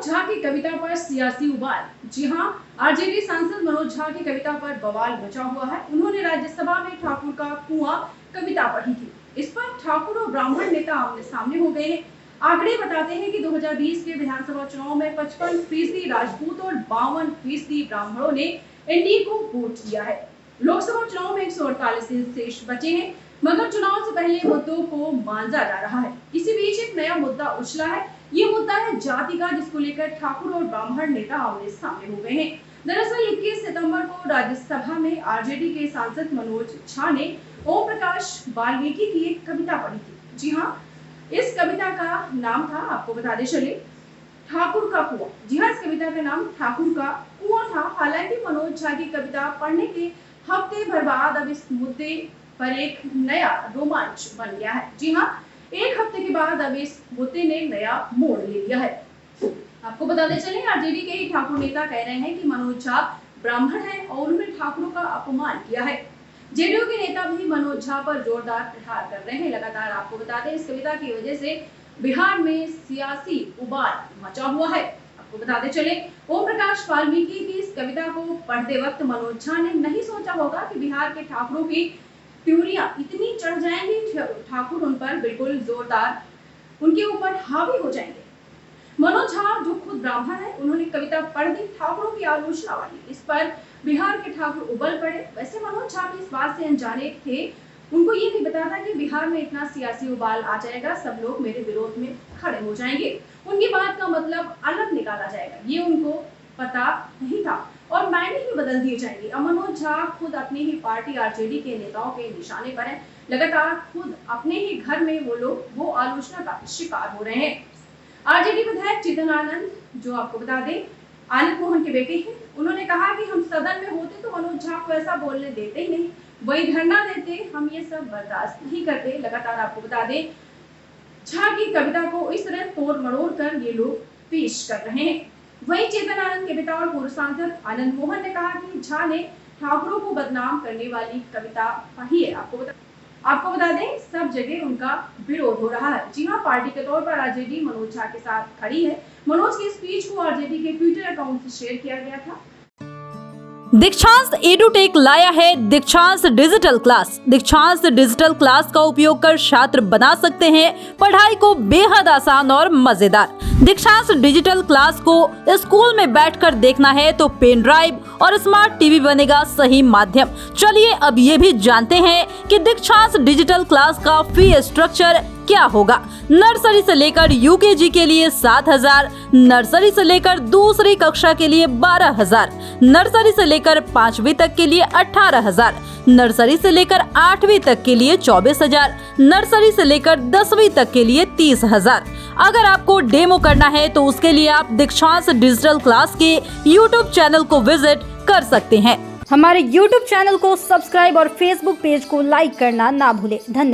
मनोज झा की कविता पर सियासी उबाल। जी हां, आरजेडी सांसद मनोज झा की कविता पर बवाल मचा हुआ है। उन्होंने राज्यसभा में ठाकुर का कुआं कविता पढ़ी थी। इस पर ठाकुर और ब्राह्मण नेता आमने सामने हो गए हैं। आंकड़े बताते हैं कि 2020 के विधानसभा चुनाव में 55% राजपूत और 52% ब्राह्मणों ने एनडीए को वोट दिया है। लोकसभा चुनाव में 148 सीट शेष बचे हैं, मगर चुनाव से पहले मुद्दों को मांझा जा रहा है। इसी बीच एक नया मुद्दा उछला है। ये मुद्दा है जाति का, जिसको लेकर ठाकुर और ब्राह्मण नेता आमने सामने हो गए हैं। दरअसल 21 सितंबर को राज्यसभा में आरजेडी के सांसद मनोज झा ने ओम प्रकाश वाल्मीकि की एक कविता पढ़ी थी। जी हाँ, इस कविता का नाम था, आपको बताते चले, ठाकुर का कुआं। जी हाँ, इस कविता का नाम ठाकुर का कुआं था। हालांकि मनोज झा की कविता पढ़ने के हफ्ते भर बाद अब इस मुद्दे पर एक नया रोमांच बन गया है। जी हाँ, एक हफ्ते के बाद अब इस मुद्दे ने नया मोड़ ले लिया है। आपको बताते चले, आरजेडी के ही ठाकुर नेता कह रहे हैं कि मनोज झा ब्राह्मण है और उन्होंने ठाकुरों का अपमान किया है। जेडीयू के नेता भी मनोज झा पर जोरदार प्रहार कर रहे हैं। लगातार आपको बता दें, इस कविता की वजह से बिहार में सियासी उबाल मचा हुआ है। आपको बताते चले, ओम प्रकाश वाल्मीकि की इस कविता को पढ़ते वक्त मनोज झा ने नहीं सोचा होगा कि बिहार के ठाकुरों की त्योरियां इतनी चढ़ जाएंगी, ठाकुर उन पर बिल्कुल जोरदार उनके ऊपर हावी हो जाएंगे। मनोज झा जो खुद ब्राह्मण है, उन्होंने कविता पढ़ दी ठाकुरों की आलोचना वाली। इस पर बिहार के ठाकुर उबल पड़े। वैसे मनोज झा भी इस बात से अनजाने थे। उनको ये नहीं पता था कि बिहार में इतना सियासी उबाल आ जाएगा, सब लोग मेरे विरोध में खड़े हो जाएंगे, उनकी बात का मतलब अलग निकाला जाएगा, ये उनको पता नहीं था और मायने ही बदल दिए जाएंगे। अब मनोज झा खुद अपनी ही पार्टी आरजेडी के नेताओं के निशाने पर हैं। लगातार खुद अपने ही घर में वो आलोचना का शिकार हो रहे हैं। आरजेडी विधायक चेतन आनंद, जो आपको बता दें आनंद मोहन के बेटे हैं, उन्होंने कहा कि हम सदन में होते तो मनोज झा को ऐसा बोलने देते ही नहीं, वही धरना देते, हम ये सब बर्दाश्त नहीं करते। लगातार आपको बता दें, झा की कविता को इस तरह तोड़ मरोड़ कर ये लोग पेश कर रहे हैं। वहीं चेतन आनंद के पिता और पूर्व सांसद आनंद मोहन ने कहा कि झा ने ठाकुरों को बदनाम करने वाली कविता पढ़ी है। आपको बता दें, सब जगह उनका विरोध हो रहा है। जी हाँ, पार्टी के तौर पर आरजेडी मनोज झा के साथ खड़ी है। मनोज की स्पीच को आरजेडी के ट्विटर अकाउंट से शेयर किया गया था। दीक्षांत एडुटेक लाया है दीक्षांत डिजिटल क्लास। दीक्षांत डिजिटल क्लास का उपयोग कर छात्र बना सकते हैं पढ़ाई को बेहद आसान और मजेदार। दीक्षांत डिजिटल क्लास को स्कूल में बैठकर देखना है तो पेन ड्राइव और स्मार्ट टीवी बनेगा सही माध्यम। चलिए अब ये भी जानते हैं कि दीक्षांत डिजिटल क्लास का फी स्ट्रक्चर क्या होगा। नर्सरी से लेकर यूकेजी के लिए 7,000, नर्सरी से लेकर दूसरी कक्षा के लिए 12,000, नर्सरी से लेकर 5वीं तक के लिए 18,000, नर्सरी से लेकर 8वीं तक के लिए 24,000, नर्सरी से लेकर 10वीं तक के लिए 30,000। अगर आपको डेमो करना है तो उसके लिए आप दीक्षांत डिजिटल क्लास के YouTube चैनल को विजिट कर सकते हैं। हमारे YouTube चैनल को सब्सक्राइब और Facebook पेज को लाइक करना ना भूलें। धन्यवाद।